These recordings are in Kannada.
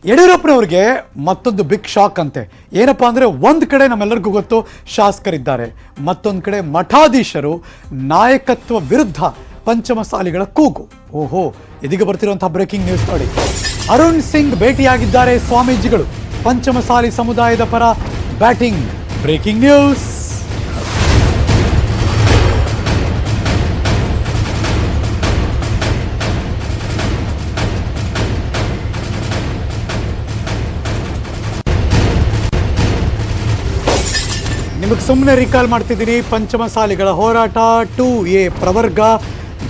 ಯಡಿಯೂರಪ್ಪನವ್ರಿಗೆ ಮತ್ತೊಂದು ಬಿಗ್ ಶಾಕ್ ಅಂತೆ. ಏನಪ್ಪಾ ಅಂದರೆ, ಒಂದು ಕಡೆ ನಮ್ಮೆಲ್ಲರಿಗೂ ಗೊತ್ತು ಶಾಸಕರಿದ್ದಾರೆ, ಮತ್ತೊಂದು ಕಡೆ ಮಠಾಧೀಶರು ನಾಯಕತ್ವ ವಿರುದ್ಧ ಪಂಚಮಸಾಲಿಗಳ ಕೂಗು. ಓಹೋ, ಇದೀಗ ಬರ್ತಿರುವಂತಹ ಬ್ರೇಕಿಂಗ್ ನ್ಯೂಸ್ ನೋಡಿ. ಅರುಣ್ ಸಿಂಗ್ ಭೇಟಿಯಾಗಿದ್ದಾರೆ ಸ್ವಾಮೀಜಿಗಳು. ಪಂಚಮಸಾಲಿ ಸಮುದಾಯದ ಪರ ಬ್ಯಾಟಿಂಗ್. Breaking news. ನಿಮಗೆ ಸುಮ್ಮನೆ ರಿಕಾಲ್ ಮಾಡ್ತಿದ್ದೀನಿ. ಪಂಚಮಸಾಲಿಗಳ ಹೋರಾಟ 2A ಪ್ರವರ್ಗ,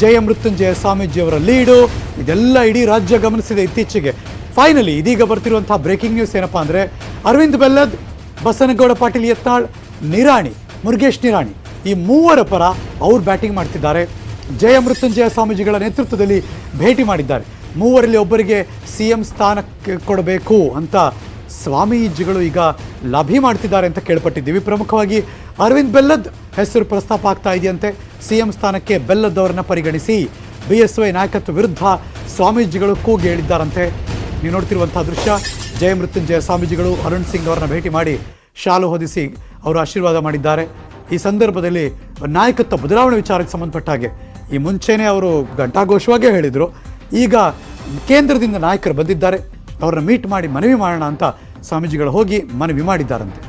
ಜಯ ಮೃತ್ಯುಂಜಯ ಸ್ವಾಮೀಜಿಯವರ ಲೀಡು, ಇದೆಲ್ಲ ಇಡೀ ರಾಜ್ಯ ಗಮನಿಸಿದೆ ಇತ್ತೀಚೆಗೆ. ಫೈನಲಿ ಇದೀಗ ಬರ್ತಿರುವಂತಹ ಬ್ರೇಕಿಂಗ್ ನ್ಯೂಸ್ ಏನಪ್ಪಾ ಅಂದರೆ, ಅರವಿಂದ್ ಬೆಲ್ಲದ್, ಬಸನಗೌಡ ಪಾಟೀಲ್ ಯತ್ನಾಳ್, ನಿರಾಣಿ, ಮುರುಗೇಶ್ ನಿರಾಣಿ, ಈ ಮೂವರ ಪರ ಅವ್ರು ಬ್ಯಾಟಿಂಗ್ ಮಾಡ್ತಿದ್ದಾರೆ. ಜಯ ಮೃತ್ಯುಂಜಯ ಸ್ವಾಮೀಜಿಗಳ ನೇತೃತ್ವದಲ್ಲಿ ಭೇಟಿ ಮಾಡಿದ್ದಾರೆ. ಮೂವರಲ್ಲಿ ಒಬ್ಬರಿಗೆ CM ಸ್ಥಾನಕ್ಕೆ ಕೊಡಬೇಕು ಅಂತ ಸ್ವಾಮೀಜಿಗಳು ಈಗ ಲಭಿ ಮಾಡ್ತಿದ್ದಾರೆ ಅಂತ ಕೇಳ್ಪಟ್ಟಿದ್ದೀವಿ. ಪ್ರಮುಖವಾಗಿ ಅರವಿಂದ್ ಬೆಲ್ಲದ್ ಹೆಸರು ಪ್ರಸ್ತಾಪ ಆಗ್ತಾ ಇದೆಯಂತೆ. CM ಸ್ಥಾನಕ್ಕೆ ಬೆಲ್ಲದ್ ಅವರನ್ನ ಪರಿಗಣಿಸಿ BSY ನಾಯಕತ್ವ ವಿರುದ್ಧ ಸ್ವಾಮೀಜಿಗಳು ಕೂಗಿ ಹೇಳಿದ್ದಾರಂತೆ. ನೀವು ನೋಡ್ತಿರುವಂತಹ ದೃಶ್ಯ, ಜಯ ಮೃತ್ಯುಂಜಯ ಸ್ವಾಮೀಜಿಗಳು ಅರುಣ್ ಸಿಂಗ್ ಅವರನ್ನ ಭೇಟಿ ಮಾಡಿ ಶಾಲು ಹೊದಿಸಿ ಅವರು ಆಶೀರ್ವಾದ ಮಾಡಿದ್ದಾರೆ. ಈ ಸಂದರ್ಭದಲ್ಲಿ ನಾಯಕತ್ವ ಬದಲಾವಣೆ ವಿಚಾರಕ್ಕೆ ಸಂಬಂಧಪಟ್ಟ ಹಾಗೆ ಈ ಮುಂಚೆನೇ ಅವರು ಘಂಟಾಘೋಷವಾಗೇ ಹೇಳಿದರು. ಈಗ ಕೇಂದ್ರದಿಂದ ನಾಯಕರು ಬಂದಿದ್ದಾರೆ, ಅವ್ರನ್ನ ಮೀಟ್ ಮಾಡಿ ಮನವಿ ಮಾಡೋಣ ಅಂತ ಸ್ವಾಮೀಜಿಗಳು ಹೋಗಿ ಮನವಿ ಮಾಡಿದ್ದಾರಂತೆ.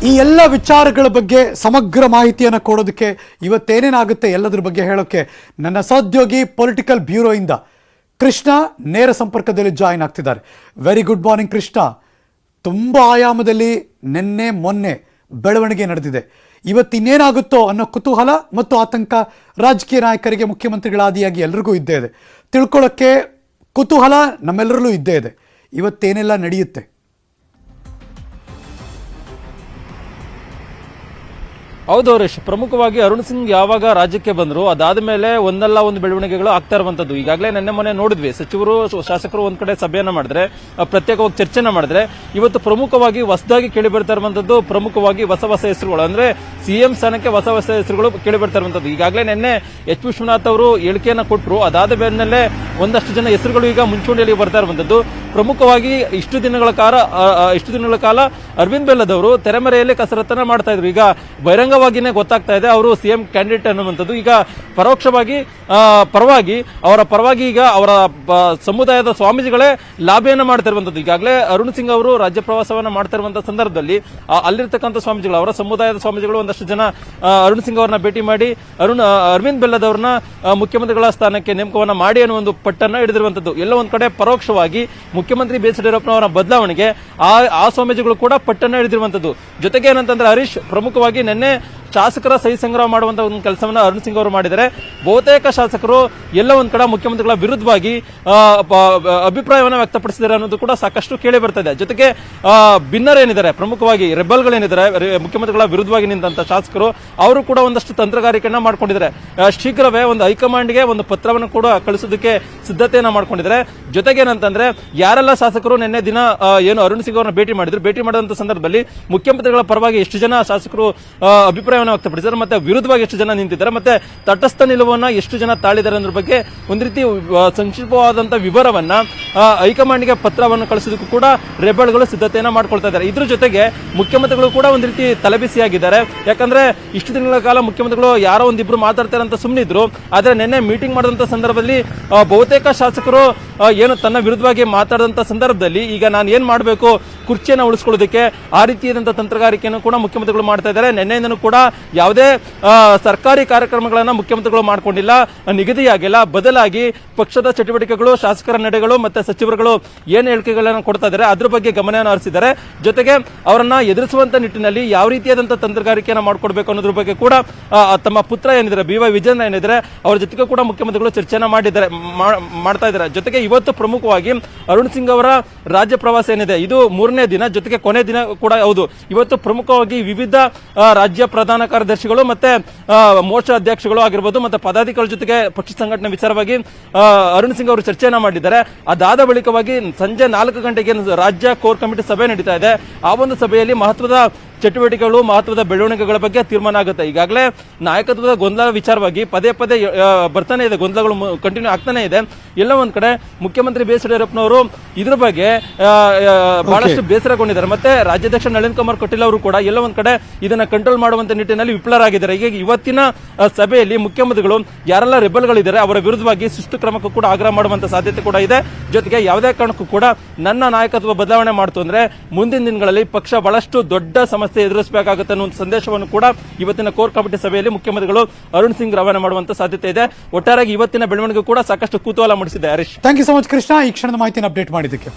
ಈ ಎಲ್ಲ ವಿಚಾರಗಳ ಬಗ್ಗೆ ಸಮಗ್ರ ಮಾಹಿತಿಯನ್ನು ಕೊಡೋದಕ್ಕೆ, ಇವತ್ತೇನೇನಾಗುತ್ತೆ ಎಲ್ಲದ್ರ ಬಗ್ಗೆ ಹೇಳೋಕ್ಕೆ ನನ್ನ ಸಹೋದ್ಯೋಗಿ ಪೊಲಿಟಿಕಲ್ ಬ್ಯೂರೋಯಿಂದ ಕೃಷ್ಣ ನೇರ ಸಂಪರ್ಕದಲ್ಲಿ ಜಾಯಿನ್ ಆಗ್ತಿದ್ದಾರೆ. Very good morning Krishna. ತುಂಬ ಆಯಾಮದಲ್ಲಿ ನಿನ್ನೆ ಮೊನ್ನೆ ಬೆಳವಣಿಗೆ ನಡೆದಿದೆ. ಇವತ್ತಿನ್ನೇನಾಗುತ್ತೋ ಅನ್ನೋ ಕುತೂಹಲ ಮತ್ತು ಆತಂಕ ರಾಜಕೀಯ ನಾಯಕರಿಗೆ, ಮುಖ್ಯಮಂತ್ರಿಗಳ ಆದಿಯಾಗಿ ಎಲ್ರಿಗೂ ಇದ್ದೇ ಇದೆ. ತಿಳ್ಕೊಳ್ಳೋಕ್ಕೆ ಕುತೂಹಲ ನಮ್ಮೆಲ್ಲರಲ್ಲೂ ಇದ್ದೇ ಇದೆ. ಇವತ್ತೇನೆಲ್ಲ ನಡೆಯುತ್ತೆ? ಹೌದು ಹರೀಶ್, ಪ್ರಮುಖವಾಗಿ ಅರುಣ್ ಸಿಂಗ್ ಯಾವಾಗ ರಾಜ್ಯಕ್ಕೆ ಬಂದ್ರು ಅದಾದ ಮೇಲೆ ಒಂದಲ್ಲ ಒಂದು ಬೆಳವಣಿಗೆಗಳು ಆಗ್ತಾ ಇರುವಂತದ್ದು. ಈಗಾಗಲೇ ನಿನ್ನೆ ಮೊನ್ನೆ ನೋಡಿದ್ವಿ, ಸಚಿವರು ಶಾಸಕರು ಒಂದ್ ಕಡೆ ಸಭೆಯನ್ನ ಮಾಡಿದ್ರೆ, ಪ್ರತ್ಯೇಕವಾಗಿ ಚರ್ಚೆನ ಮಾಡಿದ್ರೆ, ಇವತ್ತು ಪ್ರಮುಖವಾಗಿ ಹೊಸದಾಗಿ ಕೇಳಿ ಬರ್ತಾ ಇರುವಂತದ್ದು ಪ್ರಮುಖವಾಗಿ ಹೊಸ ಹೆಸರುಗಳು, ಅಂದ್ರೆ CM ಸ್ಥಾನಕ್ಕೆ ಹೊಸ ಹೆಸರುಗಳು ಕೇಳಿ ಬರ್ತಾ ಇರುವಂತದ್ದು. ಈಗಾಗಲೇ ನಿನ್ನೆ H. ವಿಶ್ವನಾಥ್ ಅವರು ಹೇಳಿಕೆಯನ್ನ ಕೊಟ್ಟರು. ಅದಾದ ಬೆನ್ನಲ್ಲೇ ಒಂದಷ್ಟು ಜನ ಹೆಸರುಗಳು ಈಗ ಮುಂಚೂಣಿಯಲ್ಲಿ ಬರ್ತಾ ಇರುವಂತದ್ದು. ಪ್ರಮುಖವಾಗಿ ಇಷ್ಟು ದಿನಗಳ ಕಾಲ ಅರವಿಂದ್ ಬೆಲ್ಲದ್ ಅವರು ತೆರೆಮರೆಯಲ್ಲಿ ಕಸರತ್ತನ್ನ ಮಾಡ್ತಾ ಇದ್ರು. ಈಗ ಬಹಿರಂಗವಾಗಿನೇ ಗೊತ್ತಾಗ್ತಾ ಇದೆ ಅವರು CM ಕ್ಯಾಂಡಿಡೇಟ್ ಅನ್ನುವಂಥದ್ದು. ಈಗ ಅವರ ಪರವಾಗಿ ಈಗ ಅವರ ಸಮುದಾಯದ ಸ್ವಾಮೀಜಿಗಳೇ ಲಾಭಿಯನ್ನ ಮಾಡ್ತಾ ಇರುವಂತದ್ದು. ಈಗಾಗಲೇ ಅರುಣ್ ಸಿಂಗ್ ಅವರು ರಾಜ್ಯ ಪ್ರವಾಸವನ್ನ ಮಾಡ್ತಾ ಇರುವಂತಹ ಸಂದರ್ಭದಲ್ಲಿ ಅಲ್ಲಿರ್ತಕ್ಕಂಥ ಸ್ವಾಮೀಜಿಗಳು, ಅವರ ಸಮುದಾಯದ ಸ್ವಾಮೀಜಿಗಳು ಒಂದಷ್ಟು ಜನ ಅರುಣ್ ಸಿಂಗ್ ಅವರನ್ನ ಭೇಟಿ ಮಾಡಿ ಅರವಿಂದ್ ಬೆಲ್ಲದ್ ಅವರನ್ನ ಮುಖ್ಯಮಂತ್ರಿಗಳ ಸ್ಥಾನಕ್ಕೆ ನೇಮಕವನ್ನ ಮಾಡಿ ಅನ್ನೋ ಒಂದು ಪಟ್ಟನ್ನ ಹಿಡಿದಿರುವಂತದ್ದು. ಎಲ್ಲ ಒಂದ್ ಕಡೆ ಪರೋಕ್ಷವಾಗಿ ಮುಖ್ಯಮಂತ್ರಿ BS ಯಡಿಯೂರಪ್ಪನವರ ಬದಲಾವಣೆಗೆ ಆ ಸ್ವಾಮೀಜಿಗಳು ಕೂಡ ಪಟ್ಟನ್ನ ಹಿಡಿದಿರುವಂತದ್ದು. ಜೊತೆಗೆ ಏನಂತಂದ್ರೆ ಹರೀಶ್, ಪ್ರಮುಖವಾಗಿ ನಿನ್ನೆ ಶಾಸಕರ ಸಹಿ ಸಂಗ್ರಹ ಮಾಡುವಂತಹ ಒಂದು ಕೆಲಸವನ್ನ ಅರುಣ್ ಸಿಂಗ್ ಅವರು ಮಾಡಿದ್ದಾರೆ. ಬಹುತೇಕ ಶಾಸಕರು ಎಲ್ಲ ಒಂದ್ ಕಡೆ ಮುಖ್ಯಮಂತ್ರಿಗಳ ವಿರುದ್ಧವಾಗಿ ಅಭಿಪ್ರಾಯವನ್ನು ವ್ಯಕ್ತಪಡಿಸಿದ್ದಾರೆ ಅನ್ನೋದು ಕೂಡ ಸಾಕಷ್ಟು ಕೇಳಿ ಬರ್ತಾ ಇದೆ. ಜೊತೆಗೆ ಭಿನ್ನರೇನಿದ್ದಾರೆ, ಪ್ರಮುಖವಾಗಿ ರೆಬಲ್ಗಳೇನಿದ್ದಾರೆ, ಮುಖ್ಯಮಂತ್ರಿಗಳ ವಿರುದ್ಧವಾಗಿ ನಿಂತ ಶಾಸಕರು, ಅವರು ಕೂಡ ಒಂದಷ್ಟು ತಂತ್ರಗಾರಿಕೆಯನ್ನ ಮಾಡ್ಕೊಂಡಿದ್ದಾರೆ. ಶೀಘ್ರವೇ ಒಂದು ಹೈಕಮಾಂಡ್ಗೆ ಒಂದು ಪತ್ರವನ್ನು ಕೂಡ ಕಳಿಸೋದಕ್ಕೆ ಸಿದ್ಧತೆಯನ್ನ ಮಾಡ್ಕೊಂಡಿದ್ದಾರೆ. ಜೊತೆಗೆ ಏನಂತಂದ್ರೆ, ಯಾರೆಲ್ಲ ಶಾಸಕರು ನಿನ್ನೆ ದಿನ ಏನು ಅರುಣ್ ಸಿಂಗ್ ಅವರನ್ನ ಭೇಟಿ ಮಾಡಿದಂತ ಸಂದರ್ಭದಲ್ಲಿ ಮುಖ್ಯಮಂತ್ರಿಗಳ ಪರವಾಗಿ ಎಷ್ಟು ಜನ ಶಾಸಕರು ಅಭಿಪ್ರಾಯವನ್ನು ವ್ಯಕ್ತಪಡಿಸಿದ್ದಾರೆ, ಮತ್ತೆ ವಿರುದ್ಧವಾಗಿ ಎಷ್ಟು ಜನ ನಿಂತಿದ್ದಾರೆ, ಮತ್ತೆ ತಟಸ್ಥ ನಿಲುವನ್ನ ಎಷ್ಟು ಜನ ತಾಳಿದ್ದಾರೆ ಅನ್ನೋದ್ರ ಬಗ್ಗೆ ಒಂದು ರೀತಿ ಸಂಕ್ಷಿಪ್ತವಾದಂತಹ ವಿವರವನ್ನ ಹೈಕಮಾಂಡ್ಗೆ ಪತ್ರವನ್ನು ಕಳಿಸೋದಕ್ಕೂ ಕೂಡ ರೆಬಲ್ಗಳು ಸಿದ್ಧತೆಯನ್ನ ಮಾಡ್ಕೊಳ್ತಾ ಇದ್ದಾರೆ. ಇದ್ರ ಜೊತೆಗೆ ಮುಖ್ಯಮಂತ್ರಿಗಳು ಕೂಡ ಒಂದು ರೀತಿ ತಲೆಬಿಸಿಯಾಗಿದ್ದಾರೆ. ಯಾಕಂದ್ರೆ ಇಷ್ಟು ದಿನಗಳ ಕಾಲ ಮುಖ್ಯಮಂತ್ರಿಗಳು ಯಾರೋ ಒಂದಿಬ್ರು ಮಾತಾಡ್ತಾರೆ ಅಂತ ಸುಮ್ಮನಿದ್ರು. ಆದ್ರೆ ನಿನ್ನೆ ಮೀಟಿಂಗ್ ಮಾಡಿದಂತ ಸಂದರ್ಭದಲ್ಲಿ ಬಹುತೇಕ ಶಾಸಕರು ಏನು ತನ್ನ ವಿರುದ್ಧವಾಗಿ ಮಾತಾಡಿದಂತ ಸಂದರ್ಭದಲ್ಲಿ ಈಗ ನಾನು ಏನ್ ಮಾಡಬೇಕು, ಕುರ್ಚಿಯನ್ನು ಉಳಿಸ್ಕೊಳ್ಳೋದಕ್ಕೆ ಆ ರೀತಿಯಾದಂತಹ ತಂತ್ರಗಾರಿಕೆಯನ್ನು ಕೂಡ ಮುಖ್ಯಮಂತ್ರಿಗಳು ಮಾಡ್ತಾ ಇದ್ದಾರೆ. ನಿನ್ನೆಯಿಂದನೂ ಕೂಡ ಯಾವುದೇ ಸರ್ಕಾರಿ ಕಾರ್ಯಕ್ರಮಗಳನ್ನ ಮುಖ್ಯಮಂತ್ರಿಗಳು ಮಾಡ್ಕೊಂಡಿಲ್ಲ, ನಿಗದಿಯಾಗಿಲ್ಲ. ಬದಲಾಗಿ ಪಕ್ಷದ ಚಟುವಟಿಕೆಗಳು, ಶಾಸಕರ ನಡೆಗಳು ಮತ್ತೆ ಸಚಿವರುಗಳು ಏನು ಹೇಳಿಕೆಗಳನ್ನು ಕೊಡ್ತಾ ಇದ್ದಾರೆ ಅದ್ರ ಬಗ್ಗೆ ಗಮನವನ್ನು ಹರಿಸಿದ್ದಾರೆ. ಜೊತೆಗೆ ಅವರನ್ನ ಎದುರಿಸುವಂತ ನಿಟ್ಟಿನಲ್ಲಿ ಯಾವ ರೀತಿಯಾದಂತಹ ತಂತ್ರಗಾರಿಕೆಯನ್ನು ಮಾಡ್ಕೊಡ್ಬೇಕು ಅನ್ನೋದ್ರ ಬಗ್ಗೆ ಕೂಡ ತಮ್ಮ ಪುತ್ರ ಏನಿದ್ದಾರೆ BY ವಿಜಯನ್ ಏನಿದ್ದಾರೆ ಅವರ ಜೊತೆಗೆ ಕೂಡ ಮುಖ್ಯಮಂತ್ರಿಗಳು ಚರ್ಚೆನ ಮಾಡ್ತಾ ಇದ್ದಾರೆ. ಜೊತೆಗೆ ಇವತ್ತು ಪ್ರಮುಖವಾಗಿ ಅರುಣ್ ಸಿಂಗ್ ಅವರ ರಾಜ್ಯ ಪ್ರವಾಸ ಏನಿದೆ ಇದು 3ನೇ ದಿನ, ಜೊತೆಗೆ ಕೊನೆ ದಿನ ಕೂಡ ಹೌದು. ಇವತ್ತು ಪ್ರಮುಖವಾಗಿ ವಿವಿಧ ರಾಜ್ಯ ಪ್ರಧಾನ ಕಾರ್ಯದರ್ಶಿಗಳು ಮತ್ತೆ ಮೋರ್ಚಾ ಅಧ್ಯಕ್ಷಗಳು ಆಗಿರಬಹುದು ಮತ್ತೆ ಪದಾಧಿಕಾರಿಗಳ ಜೊತೆಗೆ ಪಕ್ಷ ಸಂಘಟನೆ ವಿಚಾರವಾಗಿ ಅರುಣ್ ಸಿಂಗ್ ಅವರು ಚರ್ಚೆಯನ್ನ ಮಾಡಿದ್ದಾರೆ. ಅದಾದ ಬಳಿಕವಾಗಿ ಸಂಜೆ 4 ಗಂಟೆಗೆ ರಾಜ್ಯ ಕೋರ್ ಕಮಿಟಿ ಸಭೆ ನಡೀತಾ ಇದೆ. ಆ ಒಂದು ಸಭೆಯಲ್ಲಿ ಮಹತ್ವದ ಚಟುವಟಿಕೆಗಳು ಮಹತ್ವದ ಬೆಳವಣಿಗೆಗಳ ಬಗ್ಗೆ ತೀರ್ಮಾನ ಆಗುತ್ತೆ. ಈಗಾಗಲೇ ನಾಯಕತ್ವದ ಗೊಂದಲ ವಿಚಾರವಾಗಿ ಪದೇ ಪದೇ ಬರ್ತಾನೆ ಇದೆ, ಗೊಂದಲಗಳು ಕಂಟಿನ್ಯೂ ಆಗ್ತಾನೆ ಇದೆ. ಎಲ್ಲ ಒಂದ್ ಕಡೆ ಮುಖ್ಯಮಂತ್ರಿ ಬಿ ಎಸ್ ಯಡಿಯೂರಪ್ಪನವರು ಇದ್ರ ಬಗ್ಗೆ ಬಹಳಷ್ಟು ಬೇಸರಗೊಂಡಿದ್ದಾರೆ. ಮತ್ತೆ ರಾಜ್ಯಾಧ್ಯಕ್ಷ ನಳಿನ್ ಕುಮಾರ್ ಕಟೀಲ್ ಅವರು ಕೂಡ ಎಲ್ಲ ಒಂದ್ ಕಡೆ ಇದನ್ನ ಕಂಟ್ರೋಲ್ ಮಾಡುವಂತ ನಿಟ್ಟಿನಲ್ಲಿ ವಿಫಲರಾಗಿದ್ದಾರೆ. ಈಗ ಇವತ್ತಿನ ಸಭೆಯಲ್ಲಿ ಮುಖ್ಯಮಂತ್ರಿಗಳು ಯಾರೆಲ್ಲ ರೆಬಲ್ಗಳಿದ್ದಾರೆ ಅವರ ವಿರುದ್ಧವಾಗಿ ಶಿಸ್ತು ಕ್ರಮಕ್ಕೂ ಕೂಡ ಆಗ್ರಹ ಮಾಡುವಂತ ಸಾಧ್ಯತೆ ಕೂಡ ಇದೆ. ಜೊತೆಗೆ ಯಾವುದೇ ಕಾರಣಕ್ಕೂ ಕೂಡ ನನ್ನ ನಾಯಕತ್ವ ಬದಲಾವಣೆ ಮಾಡ್ತು ಅಂದ್ರೆ ಮುಂದಿನ ದಿನಗಳಲ್ಲಿ ಪಕ್ಷ ಬಹಳಷ್ಟು ದೊಡ್ಡ ಸಮಸ್ಯೆ ಎದುರಿಸಬೇಕಾಗುತ್ತೆ ಅನ್ನೋ ಸಂದೇಶವನ್ನು ಕೂಡ ಇವತ್ತಿನ ಕೋರ್ ಕಮಿಟಿ ಸಭೆಯಲ್ಲಿ ಮುಖ್ಯಮಂತ್ರಿಗಳು ಅರುಣ್ ಸಿಂಗ್ ರವಾನೆ ಮಾಡುವಂತ ಸಾಧ್ಯತೆ ಇದೆ. ಒಟ್ಟಾರೆಯಾಗಿ ಇವತ್ತಿನ ಬೆಳವಣಿಗೆ ಕೂಡ ಸಾಕಷ್ಟು ಕುತೂಹಲ ಮೂಡಿಸಿದೆ. Harish, thank you so much Krishna, ಈ ಕ್ಷಣದ ಮಾಹಿತಿಯನ್ನು ಅಪ್ಡೇಟ್ ಮಾಡಿದ್ದಕ್ಕೆ.